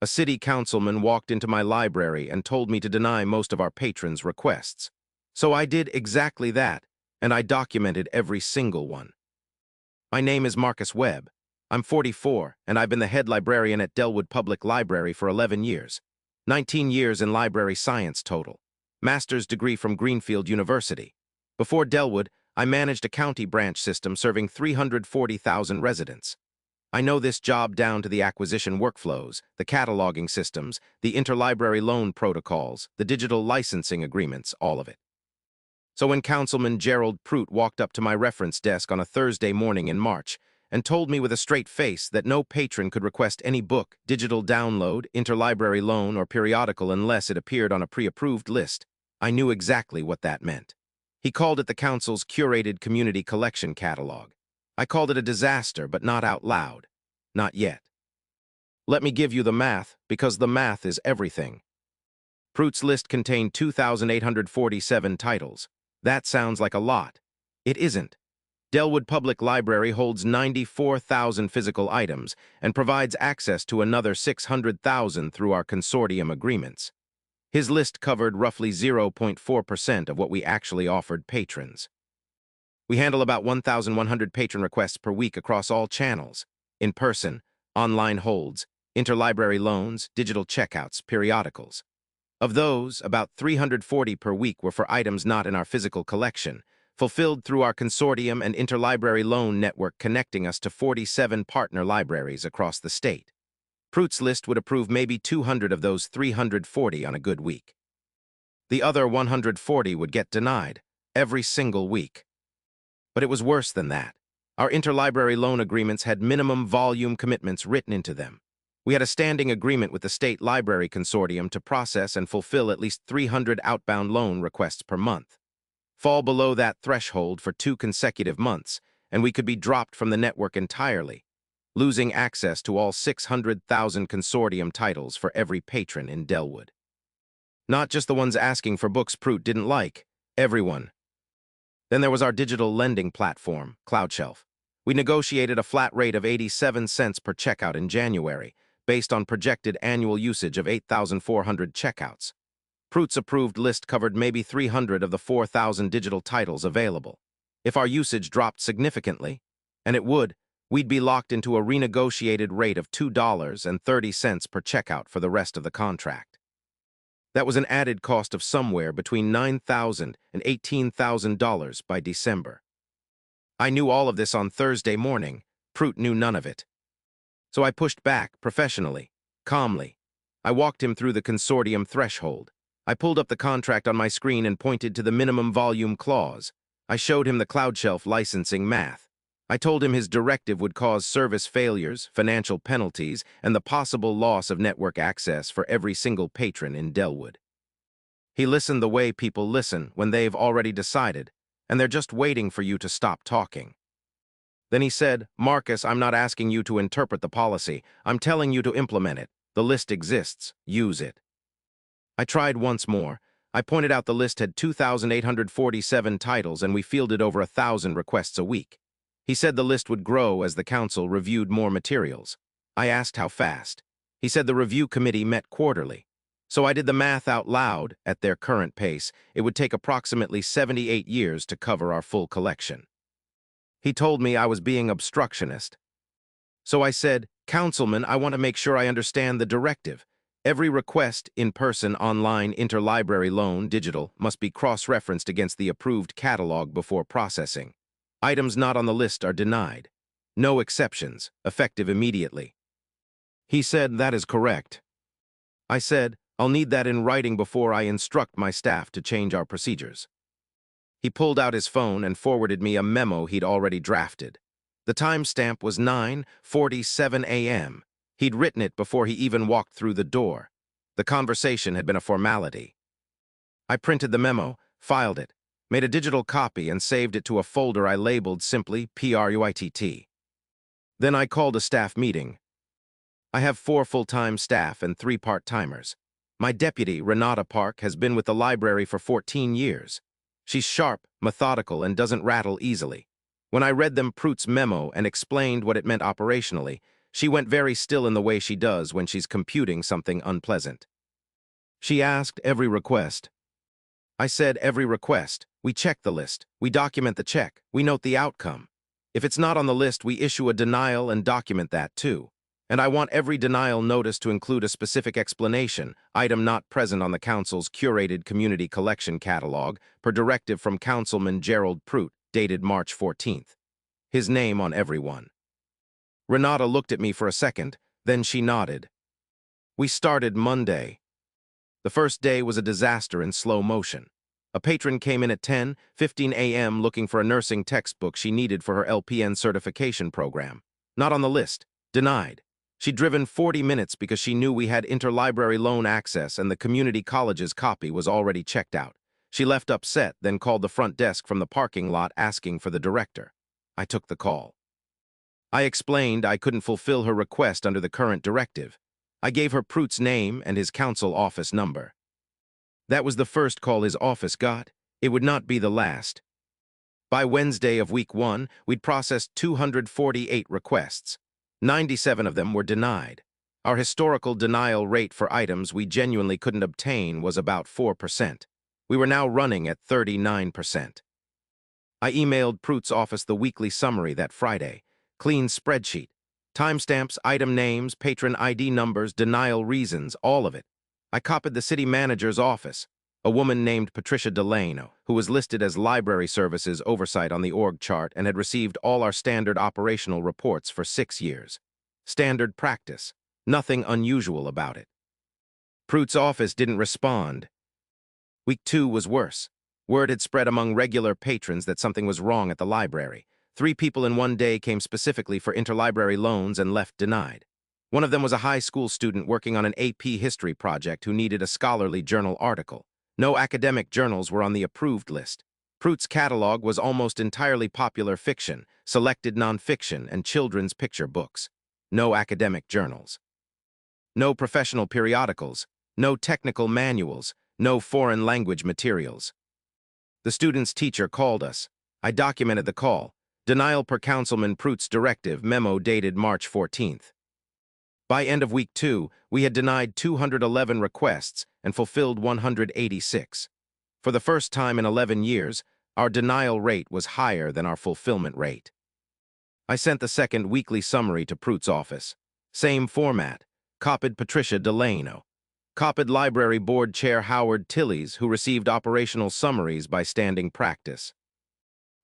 A city councilman walked into my library and told me to deny most of our patrons' requests. So I did exactly that, and I documented every single one. My name is Marcus Webb. I'm 44, and I've been the head librarian at Delwood Public Library for 11 years. 19 years in library science total. Master's degree from Greenfield University. Before Delwood, I managed a county branch system serving 340,000 residents. I know this job down to the acquisition workflows, the cataloging systems, the interlibrary loan protocols, the digital licensing agreements, all of it. So when Councilman Gerald Prout walked up to my reference desk on a Thursday morning in March and told me with a straight face that no patron could request any book, digital download, interlibrary loan, or periodical unless it appeared on a pre-approved list, I knew exactly what that meant. He called it the council's curated community collection catalog. I called it a disaster, but not out loud. Not yet. Let me give you the math, because the math is everything. Prout's list contained 2,847 titles. That sounds like a lot. It isn't. Delwood Public Library holds 94,000 physical items and provides access to another 600,000 through our consortium agreements. His list covered roughly 0.4% of what we actually offered patrons. We handle about 1,100 patron requests per week across all channels: in-person, online holds, interlibrary loans, digital checkouts, periodicals. Of those, about 340 per week were for items not in our physical collection, fulfilled through our consortium and interlibrary loan network connecting us to 47 partner libraries across the state. Prout's list would approve maybe 200 of those 340 on a good week. The other 140 would get denied, every single week. But it was worse than that. Our interlibrary loan agreements had minimum volume commitments written into them. We had a standing agreement with the State Library Consortium to process and fulfill at least 300 outbound loan requests per month. Fall below that threshold for 2 consecutive months, and we could be dropped from the network entirely, losing access to all 600,000 consortium titles for every patron in Delwood. Not just the ones asking for books Prout didn't like, everyone. Then there was our digital lending platform, CloudShelf. We negotiated a flat rate of 87 cents per checkout in January, based on projected annual usage of 8,400 checkouts. Prout's approved list covered maybe 300 of the 4,000 digital titles available. If our usage dropped significantly, and it would, we'd be locked into a renegotiated rate of $2.30 per checkout for the rest of the contract. That was an added cost of somewhere between $9,000 and $18,000 by December. I knew all of this on Thursday morning. Prout knew none of it. So I pushed back, professionally, calmly. I walked him through the consortium threshold. I pulled up the contract on my screen and pointed to the minimum volume clause. I showed him the CloudShelf licensing math. I told him his directive would cause service failures, financial penalties, and the possible loss of network access for every single patron in Delwood. He listened the way people listen when they've already decided, and they're just waiting for you to stop talking. Then he said, "Marcus, I'm not asking you to interpret the policy. I'm telling you to implement it. The list exists. Use it." I tried once more. I pointed out the list had 2,847 titles and we fielded over 1,000 requests a week. He said the list would grow as the council reviewed more materials. I asked how fast. He said the review committee met quarterly. So I did the math out loud. At their current pace, it would take approximately 78 years to cover our full collection. He told me I was being obstructionist. So I said, "Councilman, I want to make sure I understand the directive. Every request, in-person, online, interlibrary loan, digital, must be cross-referenced against the approved catalog before processing. Items not on the list are denied. No exceptions, effective immediately." He said, "That is correct." I said, "I'll need that in writing before I instruct my staff to change our procedures." He pulled out his phone and forwarded me a memo he'd already drafted. The timestamp was 9:47 a.m. He'd written it before he even walked through the door. The conversation had been a formality. I printed the memo, filed it, made a digital copy, and saved it to a folder I labeled simply PRUITT. Then I called a staff meeting. I have 4 full-time staff and 3 part-timers. My deputy, Renata Park, has been with the library for 14 years. She's sharp, methodical, and doesn't rattle easily. When I read them Prout's memo and explained what it meant operationally, She went very still in the way she does when she's computing something unpleasant. She asked every request. I said every request. We check the list. We document the check. We note the outcome. If it's not on the list, we issue a denial and document that too. And I want every denial notice to include a specific explanation, item not present on the council's curated community collection catalog, per directive from Councilman Gerald Prout, dated March 14th. His name on every one. Renata looked at me for a second, then she nodded. We started Monday. The first day was a disaster in slow motion. A patron came in at 10:15 a.m. looking for a nursing textbook she needed for her LPN certification program. Not on the list. Denied. She'd driven 40 minutes because she knew we had interlibrary loan access and the community college's copy was already checked out. She left upset, then called the front desk from the parking lot asking for the director. I took the call. I explained I couldn't fulfill her request under the current directive. I gave her Prout's name and his council office number. That was the first call his office got. It would not be the last. By Wednesday of week 1, we'd processed 248 requests. 97 of them were denied. Our historical denial rate for items we genuinely couldn't obtain was about 4%. We were now running at 39%. I emailed Prout's office the weekly summary that Friday. Clean spreadsheet. Timestamps, item names, patron ID numbers, denial reasons, all of it. I copied the city manager's office, a woman named Patricia Delano, who was listed as library services oversight on the org chart and had received all our standard operational reports for 6 years. Standard practice. Nothing unusual about it. Prout's office didn't respond. Week 2 was worse. Word had spread among regular patrons that something was wrong at the library. 3 people in one day came specifically for interlibrary loans and left denied. One of them was a high school student working on an AP history project who needed a scholarly journal article. No academic journals were on the approved list. Prout's catalog was almost entirely popular fiction, selected nonfiction, and children's picture books. No academic journals. No professional periodicals. No technical manuals. No foreign language materials. The student's teacher called us. I documented the call. Denial per Councilman Prout's directive, memo dated March 14th. By end of week 2, we had denied 211 requests and fulfilled 186. For the first time in 11 years, our denial rate was higher than our fulfillment rate. I sent the second weekly summary to Prout's office. Same format. Copied Patricia Delano. Copied Library Board Chair Howard Tillies, who received operational summaries by standing practice.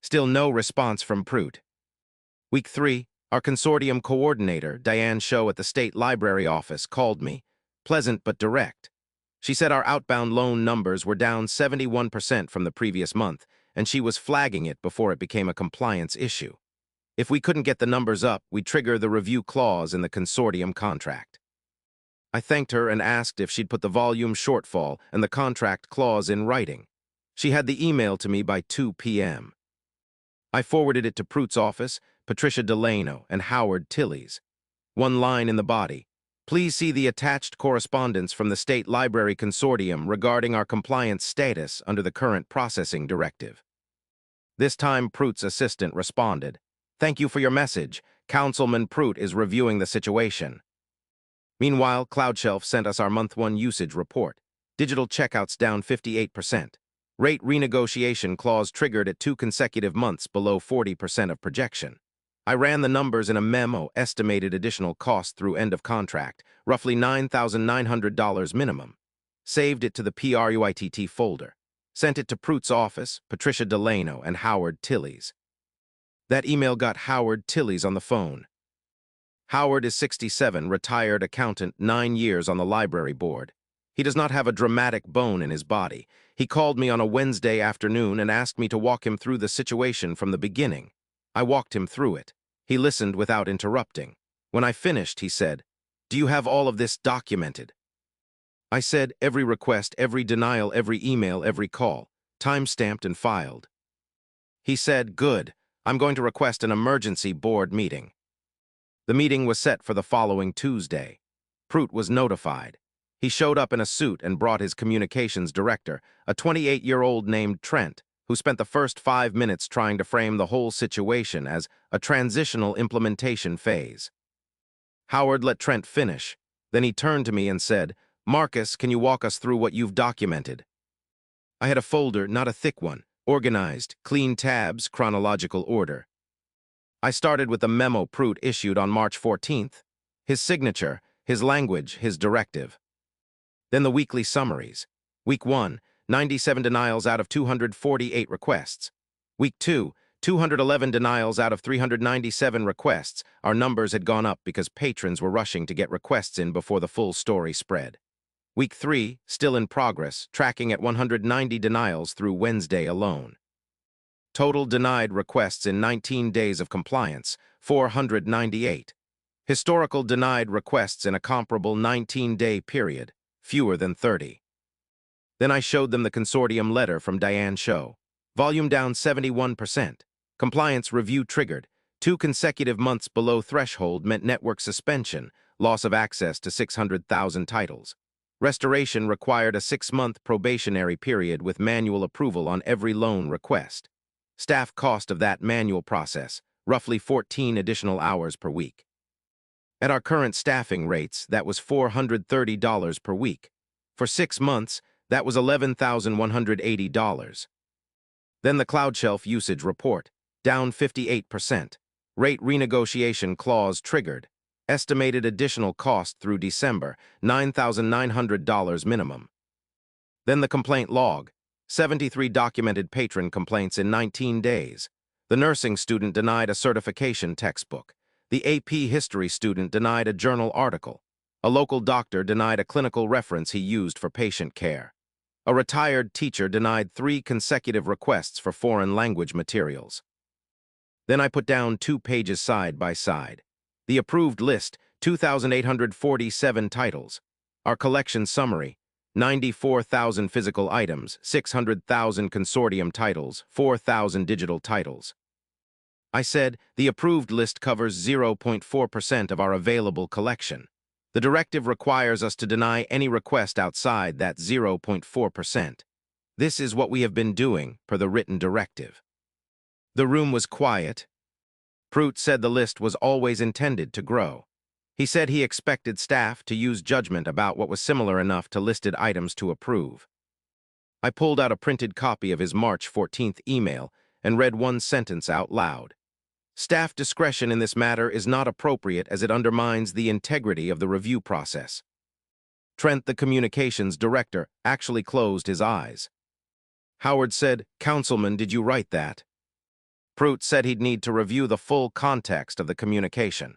Still no response from Prout. Week 3, our consortium coordinator, Diane Show at the State Library office, called me. Pleasant but direct. She said our outbound loan numbers were down 71% from the previous month, and she was flagging it before it became a compliance issue. If we couldn't get the numbers up, we'd trigger the review clause in the consortium contract. I thanked her and asked if she'd put the volume shortfall and the contract clause in writing. She had the email to me by 2 p.m. I forwarded it to Prout's office, Patricia Delano, and Howard Tillies. One line in the body. Please see the attached correspondence from the State Library Consortium regarding our compliance status under the current processing directive. This time, Prout's assistant responded. Thank you for your message. Councilman Prout is reviewing the situation. Meanwhile, CloudShelf sent us our month 1 usage report. Digital checkouts down 58%. Rate renegotiation clause triggered at 2 consecutive months below 40% of projection. I ran the numbers in a memo, estimated additional cost through end of contract, roughly $9,900 minimum. Saved it to the PRUITT folder. Sent it to Prout's office, Patricia Delano, and Howard Tillies. That email got Howard Tillies on the phone. Howard is 67, retired accountant, 9 years on the library board. He does not have a dramatic bone in his body. He called me on a Wednesday afternoon and asked me to walk him through the situation from the beginning. I walked him through it. He listened without interrupting. When I finished, he said, "Do you have all of this documented?" I said, every request, every denial, every email, every call, time-stamped and filed. He said, "Good. I'm going to request an emergency board meeting." The meeting was set for the following Tuesday. Prout was notified. He showed up in a suit and brought his communications director, a 28-year-old named Trent, who spent the first 5 minutes trying to frame the whole situation as a transitional implementation phase. Howard let Trent finish. Then he turned to me and said, "Marcus, can you walk us through what you've documented?" I had a folder, not a thick one, organized, clean tabs, chronological order. I started with the memo Prout issued on March 14th, his signature, his language, his directive. Then the weekly summaries. Week 1, 97 denials out of 248 requests. Week 2, 211 denials out of 397 requests. Our numbers had gone up because patrons were rushing to get requests in before the full story spread. Week 3, still in progress, tracking at 190 denials through Wednesday alone. Total denied requests in 19 days of compliance, 498. Historical denied requests in a comparable 19-day period, fewer than 30. Then I showed them the consortium letter from Diane Show. Volume down 71%. Compliance review triggered. 2 consecutive months below threshold meant network suspension, loss of access to 600,000 titles. Restoration required a 6-month probationary period with manual approval on every loan request. Staff cost of that manual process, roughly 14 additional hours per week. At our current staffing rates, that was $430 per week. For 6 months, that was $11,180. Then the CloudShelf usage report, down 58%. Rate renegotiation clause triggered. Estimated additional cost through December, $9,900 minimum. Then the complaint log, 73 documented patron complaints in 19 days. The nursing student denied a certification textbook. The AP history student denied a journal article. A local doctor denied a clinical reference he used for patient care. A retired teacher denied 3 consecutive requests for foreign language materials. Then I put down 2 pages side by side. The approved list, 2,847 titles. Our collection summary, 94,000 physical items, 600,000 consortium titles, 4,000 digital titles. I said, the approved list covers 0.4% of our available collection. The directive requires us to deny any request outside that 0.4%. This is what we have been doing per the written directive. The room was quiet. Prout said the list was always intended to grow. He said he expected staff to use judgment about what was similar enough to listed items to approve. I pulled out a printed copy of his March 14th email and read one sentence out loud. Staff discretion in this matter is not appropriate as it undermines the integrity of the review process. Trent, the communications director, actually closed his eyes. Howard said, "Councilman, did you write that?" Prout said he'd need to review the full context of the communication.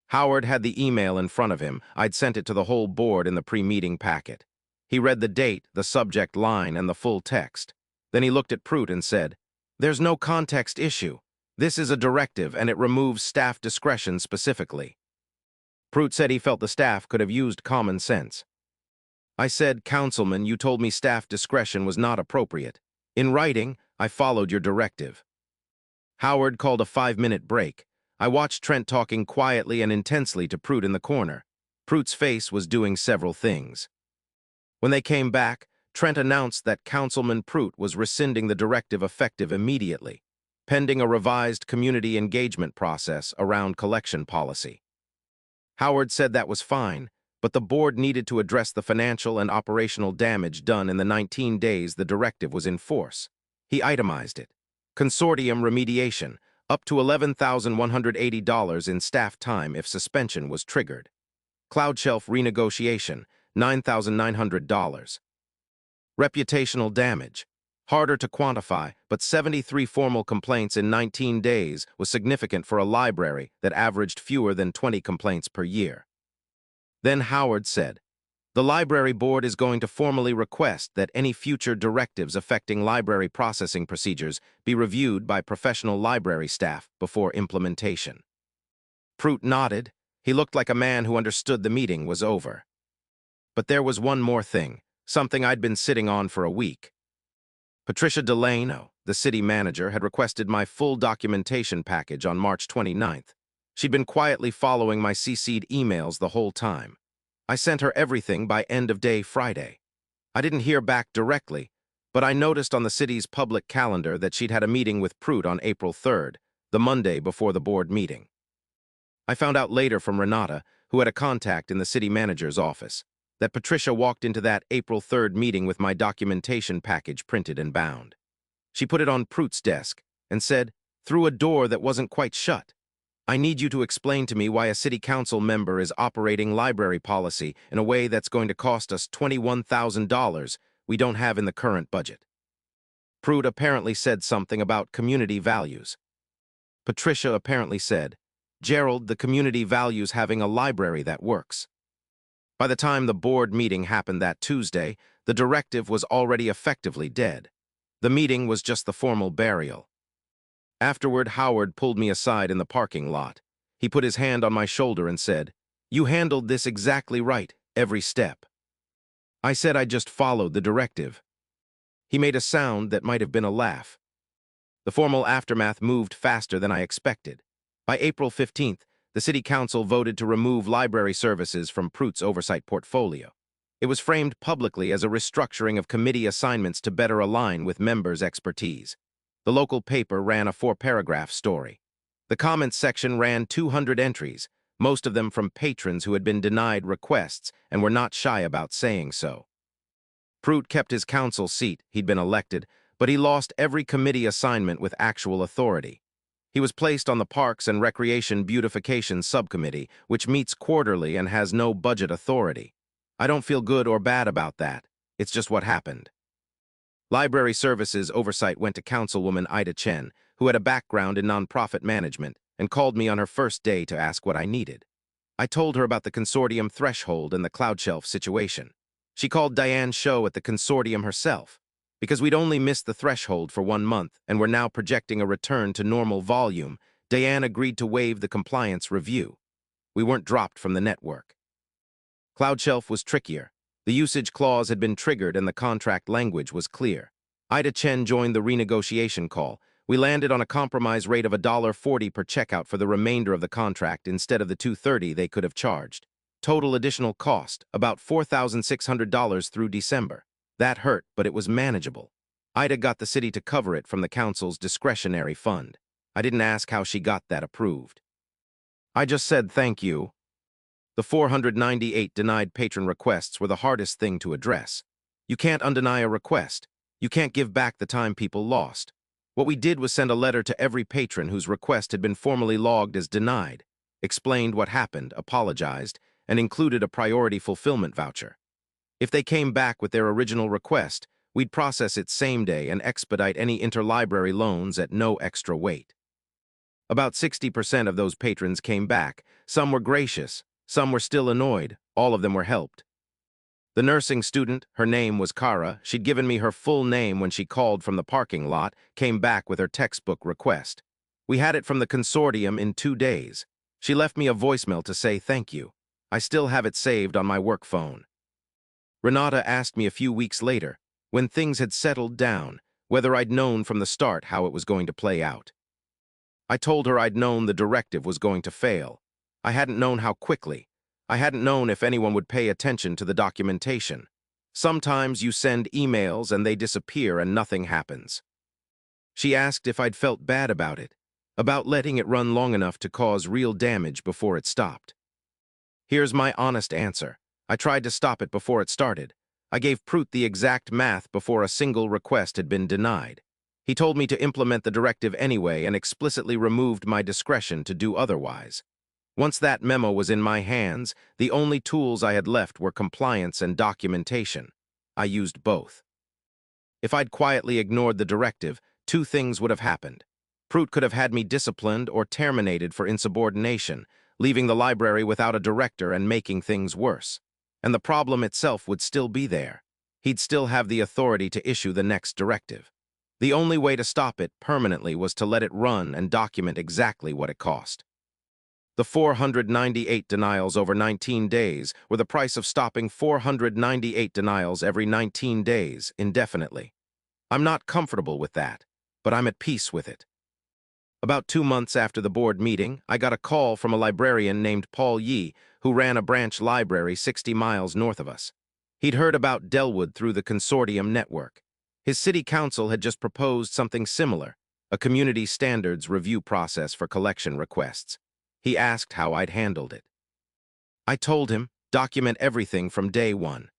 Howard had the email in front of him. I'd sent it to the whole board in the pre-meeting packet. He read the date, the subject line, and the full text. Then he looked at Prout and said, "There's no context issue. This is a directive, and it removes staff discretion specifically." Prout said he felt the staff could have used common sense. I said, "Councilman, you told me staff discretion was not appropriate. In writing, I followed your directive." Howard called a 5-minute break. I watched Trent talking quietly and intensely to Prout in the corner. Prout's face was doing several things. When they came back, Trent announced that Councilman Prout was rescinding the directive effective immediately, pending a revised community engagement process around collection policy. Howard said that was fine, but the board needed to address the financial and operational damage done in the 19 days the directive was in force. He itemized it. Consortium remediation, up to $11,180 in staff time if suspension was triggered. CloudShelf renegotiation, $9,900. Reputational damage. Harder to quantify, but 73 formal complaints in 19 days was significant for a library that averaged fewer than 20 complaints per year. Then Howard said, "The library board is going to formally request that any future directives affecting library processing procedures be reviewed by professional library staff before implementation." Prout nodded. He looked like a man who understood the meeting was over. But there was one more thing, something I'd been sitting on for a week. Patricia Delano, the city manager, had requested my full documentation package on March 29th. She'd been quietly following my CC'd emails the whole time. I sent her everything by end of day Friday. I didn't hear back directly, but I noticed on the city's public calendar that she'd had a meeting with Prout on April 3rd, the Monday before the board meeting. I found out later from Renata, who had a contact in the city manager's office, that Patricia walked into that April 3rd meeting with my documentation package printed and bound. She put it on Prout's desk and said, through a door that wasn't quite shut, I need you to explain to me why a city council member is operating library policy in a way that's going to cost us $21,000 we don't have in the current budget. Prout apparently said something about community values. Patricia apparently said, Gerald, the community values having a library that works. By the time the board meeting happened that Tuesday, the directive was already effectively dead. The meeting was just the formal burial. Afterward, Howard pulled me aside in the parking lot. He put his hand on my shoulder and said, You handled this exactly right, every step. I said I just followed the directive. He made a sound that might have been a laugh. The formal aftermath moved faster than I expected. By April 15th, the City Council voted to remove library services from Prout's oversight portfolio. It was framed publicly as a restructuring of committee assignments to better align with members' expertise. The local paper ran a 4-paragraph story. The comments section ran 200 entries, most of them from patrons who had been denied requests and were not shy about saying so. Prout kept his council seat, he'd been elected, but he lost every committee assignment with actual authority. He was placed on the Parks and Recreation Beautification Subcommittee, which meets quarterly and has no budget authority. I don't feel good or bad about that. It's just what happened. Library Services oversight went to Councilwoman Ida Chen, who had a background in nonprofit management, and called me on her first day to ask what I needed. I told her about the consortium threshold and the cloud shelf situation. She called Diane Show at the consortium herself. Because we'd only missed the threshold for 1 month and were now projecting a return to normal volume, Diane agreed to waive the compliance review. We weren't dropped from the network. Cloud shelf was trickier. The usage clause had been triggered and the contract language was clear. Ida Chen joined the renegotiation call. We landed on a compromise rate of $1.40 per checkout for the remainder of the contract instead of the $2.30 they could have charged. Total additional cost, about $4,600 through December. That hurt, but it was manageable. Ida got the city to cover it from the council's discretionary fund. I didn't ask how she got that approved. I just said thank you. The 498 denied patron requests were the hardest thing to address. You can't undeny a request. You can't give back the time people lost. What we did was send a letter to every patron whose request had been formally logged as denied, explained what happened, apologized, and included a priority fulfillment voucher. If they came back with their original request, we'd process it same day and expedite any interlibrary loans at no extra wait. About 60% of those patrons came back. Some were gracious, some were still annoyed, all of them were helped. The nursing student, her name was Kara, she'd given me her full name when she called from the parking lot, came back with her textbook request. We had it from the consortium in 2 days. She left me a voicemail to say thank you. I still have it saved on my work phone. Renata asked me a few weeks later, when things had settled down, whether I'd known from the start how it was going to play out. I told her I'd known the directive was going to fail. I hadn't known how quickly. I hadn't known if anyone would pay attention to the documentation. Sometimes you send emails and they disappear and nothing happens. She asked if I'd felt bad about it, about letting it run long enough to cause real damage before it stopped. Here's my honest answer. I tried to stop it before it started. I gave Prout the exact math before a single request had been denied. He told me to implement the directive anyway and explicitly removed my discretion to do otherwise. Once that memo was in my hands, the only tools I had left were compliance and documentation. I used both. If I'd quietly ignored the directive, 2 things would have happened. Prout could have had me disciplined or terminated for insubordination, leaving the library without a director and making things worse. And the problem itself would still be there. He'd still have the authority to issue the next directive. The only way to stop it permanently was to let it run and document exactly what it cost. The 498 denials over 19 days were the price of stopping 498 denials every 19 days indefinitely. I'm not comfortable with that, but I'm at peace with it. About 2 months after the board meeting, I got a call from a librarian named Paul Yee, who ran a branch library 60 miles north of us. He'd heard about Delwood through the consortium network. His city council had just proposed something similar, a community standards review process for collection requests. He asked how I'd handled it. I told him, document everything from day one.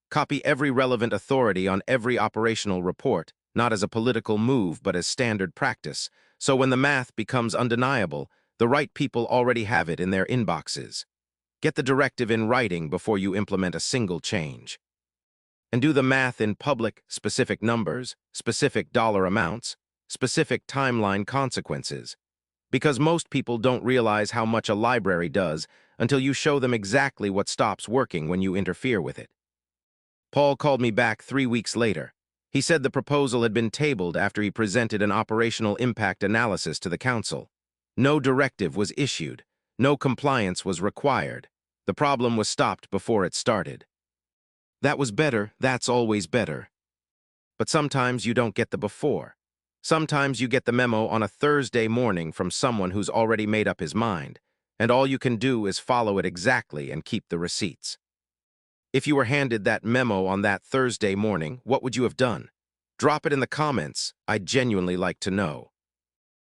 Copy every relevant authority on every operational report, not as a political move but as standard practice, so when the math becomes undeniable, the right people already have it in their inboxes. Get the directive in writing before you implement a single change. And do the math in public, specific numbers, specific dollar amounts, specific timeline consequences. Because most people don't realize how much a library does until you show them exactly what stops working when you interfere with it. Paul called me back 3 weeks later. He said the proposal had been tabled after he presented an operational impact analysis to the council. No directive was issued. No compliance was required. The problem was stopped before it started. That was better. That's always better. But sometimes you don't get the before. Sometimes you get the memo on a Thursday morning from someone who's already made up his mind, and all you can do is follow it exactly and keep the receipts. If you were handed that memo on that Thursday morning, what would you have done? Drop it in the comments. I'd genuinely like to know.